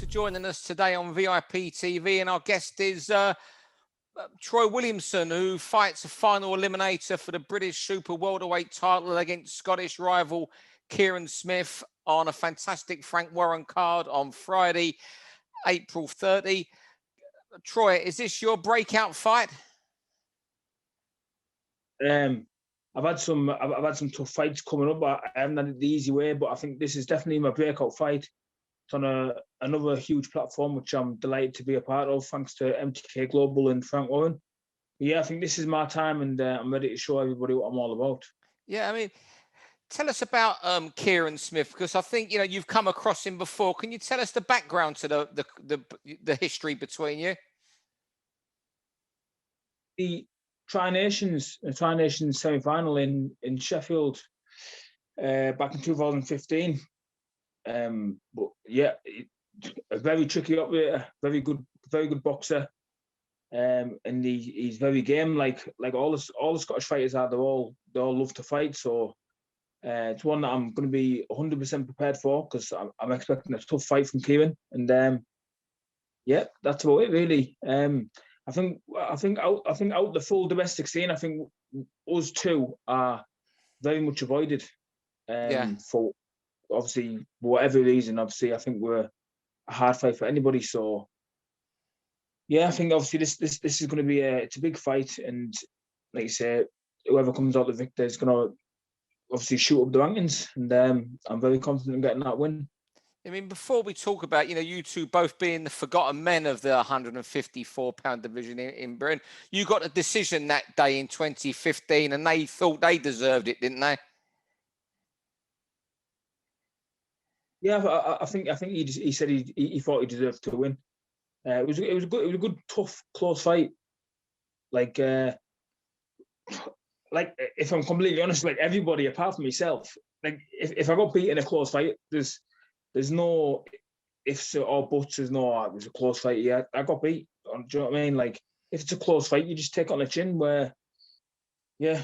joining us today on VIP TV, and our guest is Troy Williamson, who fights a final eliminator for the British Super-Welterweight title against Scottish rival Kieran Smith on a fantastic Frank Warren card on Friday, April 30. Troy, is this your breakout fight? I've had some tough fights coming up. I haven't had it the easy way, but I think this is definitely my breakout fight. It's on another huge platform, which I'm delighted to be a part of, thanks to MTK Global and Frank Warren. But yeah, I think this is my time, and I'm ready to show everybody what I'm all about. Yeah, I mean, tell us about Kieran Smith, because I think you've come across him before. Can you tell us the background to the history between you? The Tri-Nations semi-final in Sheffield back in 2015. But yeah, a very tricky operator, very good boxer, and he's very game. Like all the Scottish fighters are, they all love to fight. So it's one that I'm going to be 100% prepared for, because I'm expecting a tough fight from Kieran. And yeah, that's about it really. I think out the full domestic scene, I think us two are very much avoided. For obviously whatever reason. Obviously, I think we're a hard fight for anybody. So yeah, I think obviously this is going to be it's a big fight, and like you say, whoever comes out the victor is going to obviously shoot up the rankings, and I'm very confident in getting that win. I mean, before we talk about, you two both being the forgotten men of the 154-pound division in Britain, you got a decision that day in 2015, and they thought they deserved it, didn't they? Yeah, I think he said he thought he deserved to win. It was a good, tough, close fight. Like if I'm completely honest, like everybody apart from myself, like if I got beat in a close fight, there's no ifs or buts. There's no it was a close fight. Yeah, I got beat. Do you know what I mean? Like if it's a close fight, you just take it on the chin. Where yeah,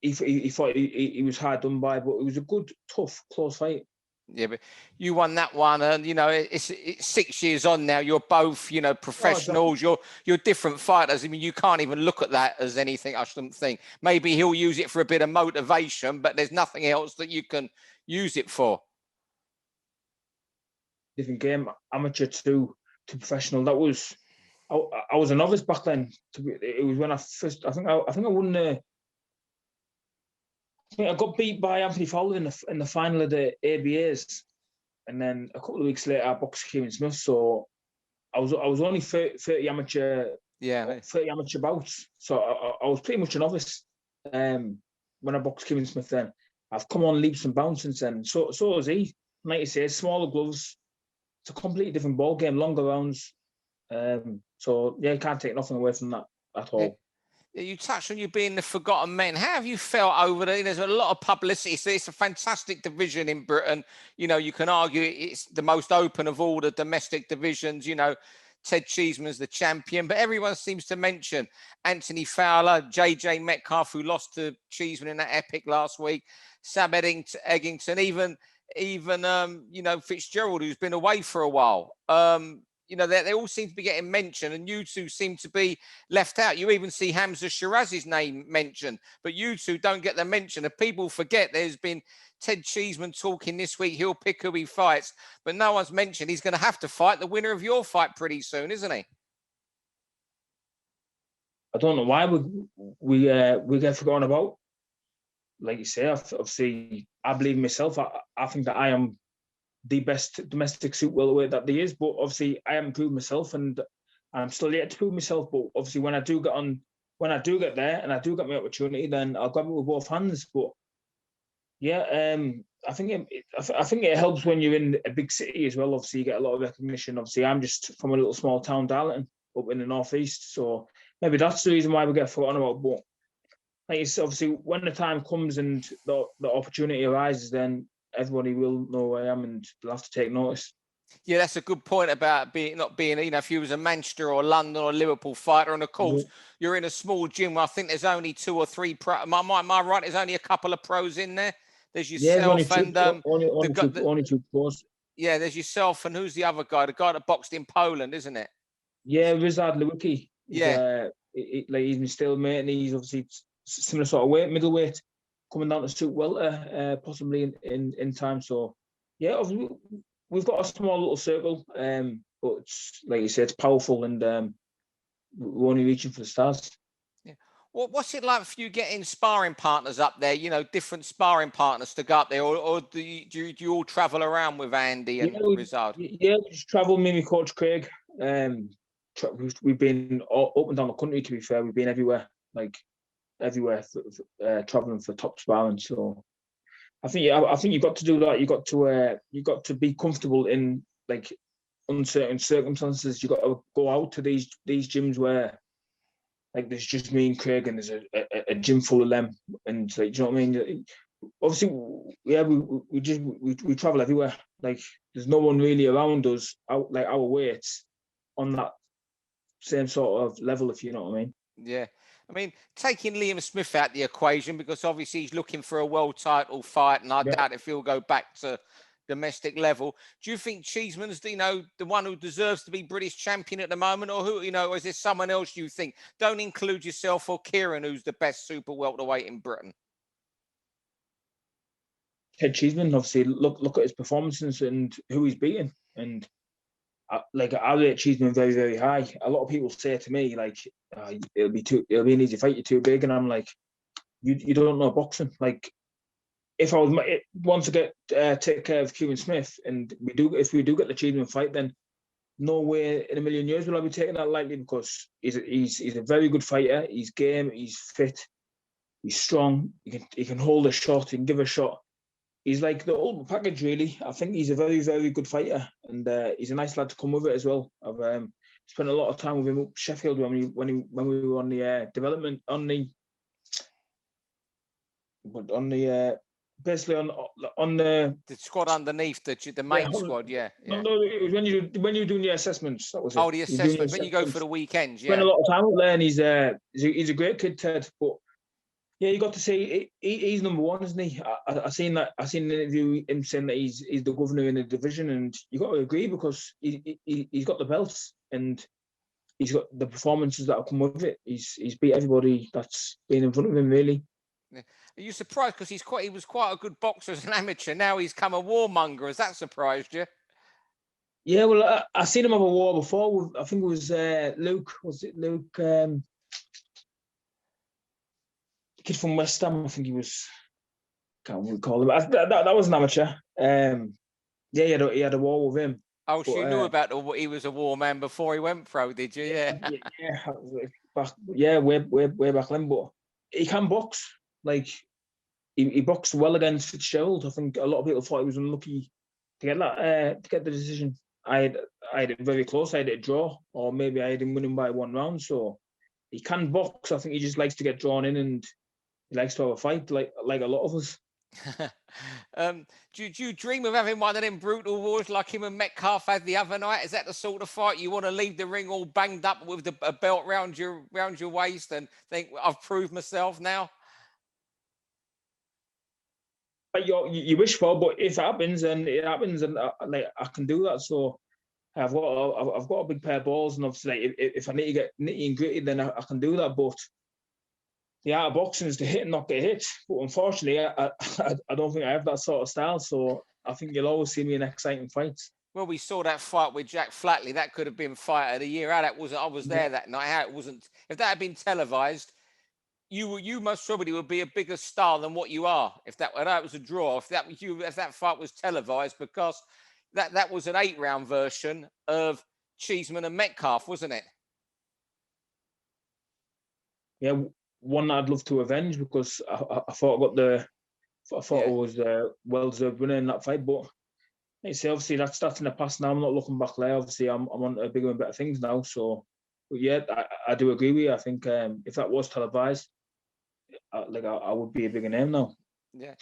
he thought he was hard done by, but it was a good, tough, close fight. Yeah, but you won that one, and it's 6 years on now. You're both, professionals. Oh, you're different fighters. I mean, you can't even look at that as anything. I shouldn't think. Maybe he'll use it for a bit of motivation, but there's nothing else that you can use it for. Different game, amateur to professional. That was I was a novice back then. It was when I first. I think I won. I think I got beat by Anthony Fowler in the final of the ABAs, and then a couple of weeks later I boxed Kieran Smith. So I was only 30 amateur. Yeah, 30 amateur bouts. So I was pretty much a novice when I boxed Kieran Smith. Then I've come on leaps and bounds since then. So has he. Like you say, smaller gloves. It's a completely different ball game, longer rounds. So yeah, you can't take nothing away from that at all. You touched on you being the forgotten men. How have you felt over there? There's a lot of publicity. So it's a fantastic division in Britain. You can argue it's the most open of all the domestic divisions. Ted Cheeseman's the champion, but everyone seems to mention Anthony Fowler, JJ Metcalf, who lost to Cheeseman in that epic last week, Sam Eggington, even Fitzgerald, who's been away for a while. They all seem to be getting mentioned, and you two seem to be left out. You even see Hamza Shirazi's name mentioned, but you two don't get the mention. And people forget there's been Ted Cheeseman talking this week. He'll pick who he fights, but no one's mentioned he's going to have to fight the winner of your fight pretty soon, isn't he? I don't know why we get forgotten about. Like you say, obviously, I believe in myself. I think that I am the best domestic super-welterweight that there is, but obviously I haven't proved myself, and I'm still yet to prove myself. But obviously, when I do get there and I do get my opportunity, then I'll grab it with both hands. But yeah, I think it helps when you're in a big city as well. Obviously, you get a lot of recognition. Obviously, I'm just from a little small town, Darlington, up in the northeast, so maybe that's the reason why we get forgotten about. But like it's obviously when the time comes and the opportunity arises, then everybody will know who I am and they'll have to take notice. Yeah, that's a good point about not being, if you was a Manchester or London or Liverpool fighter, and of course you're in a small gym where I think there's only 2 or 3 pro. Am I right? There's only a couple of pros in there. There's yourself only two pros. Yeah, there's yourself, and who's the other guy? The guy that boxed in Poland, isn't it? Yeah, Rizard Lewicki. Yeah. Like he's my stalemates, and he's obviously similar sort of weight, middleweight, coming down to suit welter, possibly in time. So yeah, obviously we've got a small little circle, but it's, like you said, it's powerful, and we're only reaching for the stars. Yeah. What's it like for you getting sparring partners up there? You know, different sparring partners to go up there, or do you all travel around with Andy and Rizard? Yeah, we just travel. Me and my coach Craig. We've been up and down the country. To be fair, we've been everywhere, like everywhere, traveling for top sparring. So I think you've got to do that. You got to be comfortable in like uncertain circumstances. You got to go out to these gyms where like there's just me and Craig, and there's a gym full of them, and like, do you know what I mean? Obviously, yeah, we travel everywhere. Like there's no one really around us out like our weights on that same sort of level, if you know what I mean. Yeah. I mean, taking Liam Smith out the equation, because obviously he's looking for a world title fight, and I doubt if he'll go back to domestic level. Do you think Cheeseman's, the one who deserves to be British champion at the moment, or who, is there someone else you think? Don't include yourself or Kieran, who's the best super welterweight in Britain. Ted Cheeseman, obviously, look at his performances and who he's beating, and I rate Cheeseman very, very high. A lot of people say to me like, it'll be an easy fight. You're too big, and I'm like, you don't know boxing. Like, if I want to take care of Kieran Smith, and if we do get the Cheeseman fight, then no way in a million years will I be taking that lightly, because he's a very good fighter. He's game. He's fit. He's strong. He can hold a shot. He can give a shot. He's like the ultimate package, really. I think he's a very, very good fighter, and he's a nice lad to come with it as well. I've spent a lot of time with him up Sheffield when we were on the development basically on the squad underneath the main squad. Yeah. No, it was when you're doing your assessments. That was it. Oh, the assessments when you go for the weekends. Yeah. Spent a lot of time up there, and he's a great kid, Ted. But yeah, you got to see he's number one, isn't he? I seen that. I seen an interview him saying that he's the governor in the division, and you got to agree, because he's got the belts, and he's got the performances that have come with it. He's beat everybody that's been in front of him, really. Yeah. Are you surprised, because he was quite a good boxer as an amateur? Now he's come a warmonger. Has that surprised you? Yeah, well, I seen him have a war before. I think it was Luke. Was it Luke? Kid from West Ham, I think he was. Can't recall him. That was an amateur. Yeah, he had a war with him. Oh, so you knew about he was a war man before he went pro, did you? Yeah. Way back then. But he can box. Like he boxed well against Fitzgerald. I think a lot of people thought he was unlucky to get that to get the decision. I had it very close. I had it a draw, or maybe I had him winning by 1 round. So he can box. I think he just likes to get drawn in, and he likes to have a fight, like a lot of us. Do you dream of having one of them brutal wars like him and Metcalf had the other night? Is that the sort of fight you want to leave the ring all banged up with a belt round your waist and think, I've proved myself now? You wish for, but if it happens, and it happens, and I can do that. So I've got a big pair of balls, and obviously, if I need to get nitty and gritty, then I can do that. But the art of boxing is to hit and not get hit. But unfortunately, I don't think I have that sort of style. So I think you'll always see me in exciting fights. Well, we saw that fight with Jack Flatley. That could have been fight of the year. How that was, I was there that night. How it wasn't. If that had been televised, you most probably would be a bigger star than what you are. If that was a draw, if that fight was televised, because that was an 8-round version of Cheeseman and Metcalf, wasn't it? Yeah, one that I'd love to avenge, because I thought I was well deserved winner in that fight. But like I say, obviously that's in the past now. I'm not looking back there. Obviously, I'm on bigger and better things now. So, but yeah, I do agree with you. I think if that was televised, I would be a bigger name now. Yeah.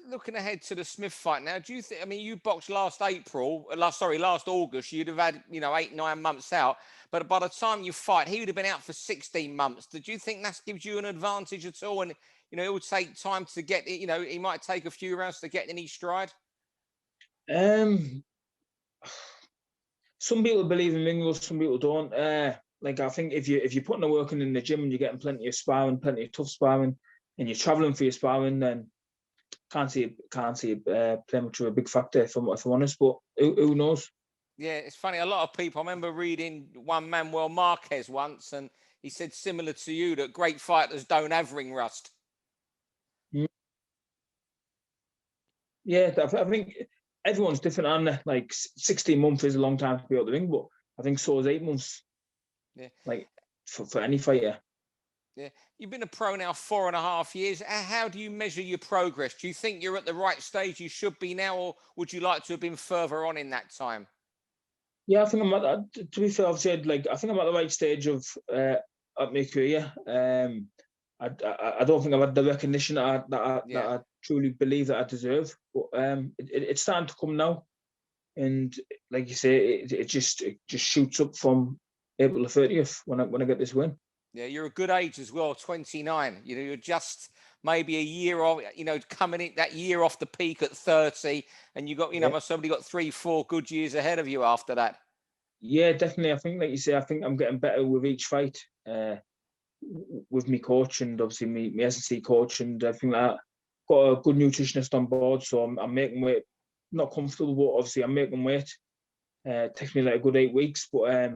Looking ahead to the Smith fight now, do you think? I mean, you boxed last August. You'd have had 8-9 months out. But by the time you fight, he would have been out for 16 months. Did you think that gives you an advantage at all? And it would take time to get. He might take a few rounds to get in his stride. some people believe in ring rust, some people don't. Like I think if you're putting the work in the gym and you're getting plenty of sparring, plenty of tough sparring, and you're traveling for your sparring, then can't see play much of a big factor if I'm honest. But who knows? Yeah, it's funny. A lot of people. I remember reading one Manuel Marquez once, and he said similar to you that great fighters don't have ring rust. Yeah, I think everyone's different, aren't they? Like 16 months is a long time to be out the ring, but I think so is 8 months. Yeah. Like for any fighter. Yeah. You've been a pro now 4.5 years. How do you measure your progress? Do you think you're at the right stage you should be now, or would you like to have been further on in that time? Yeah, I think I'm at, to be fair, I've said, like, I think I'm at the right stage of my career. I don't think I've had the recognition that I truly believe that I deserve. But it's starting to come now, and like you say, it just shoots up from April the 30th when I get this win. Yeah, you're a good age as well, 29. You know, you're just maybe a year off, coming in that year off the peak at 30, and you got, somebody got 3-4 good years ahead of you after that. Yeah, definitely. I think, like you say, I think I'm getting better with each fight, with me coach and obviously me S&C coach and everything like that. Got a good nutritionist on board, so I'm making weight. Not comfortable, but obviously I'm making weight. It takes me like a good 8 weeks, but I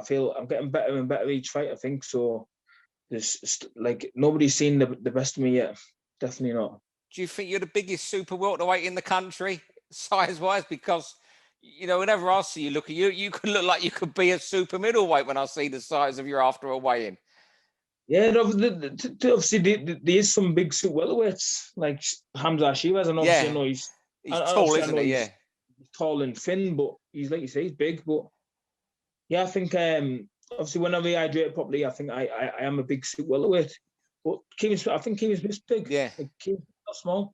feel I'm getting better and better each fight, I think. So there's like nobody's seen the best of me yet. Definitely not. Do you think you're the biggest super welterweight in the country, size-wise? Because, whenever I see you look at you could look like you could be a super middleweight when I see the size of you after a weigh-in. Yeah, obviously there is some big super welterweights like Hamza Ashivas, and obviously I know he's tall, isn't he? Yeah. He's tall and thin, but he's, like you say, he's big. But yeah, I think obviously when I rehydrate properly, I think I am a big super welterweight. But I think Kieran Smith's big. Yeah. Like, Kieran's not small.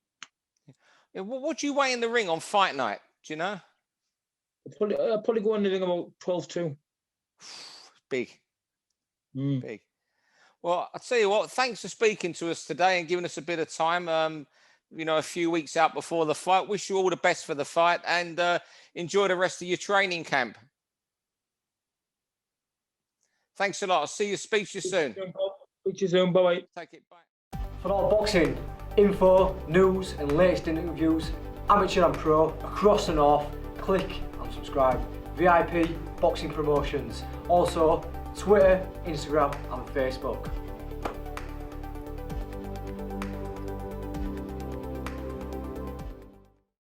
Yeah, what do you weigh in the ring on fight night? Do you know? I'll probably go in the ring about 12-2. Big. Big. Well, I'll tell you what, thanks for speaking to us today and giving us a bit of time. A few weeks out before the fight. Wish you all the best for the fight, and enjoy the rest of your training camp. Thanks a lot. I'll see you. Speak to you soon. Speak to you soon. Bye-bye. Take it. Bye. For all boxing info, news and latest interviews, amateur and pro, across the north, click and subscribe. VIP Boxing Promotions. Also, Twitter, Instagram and Facebook.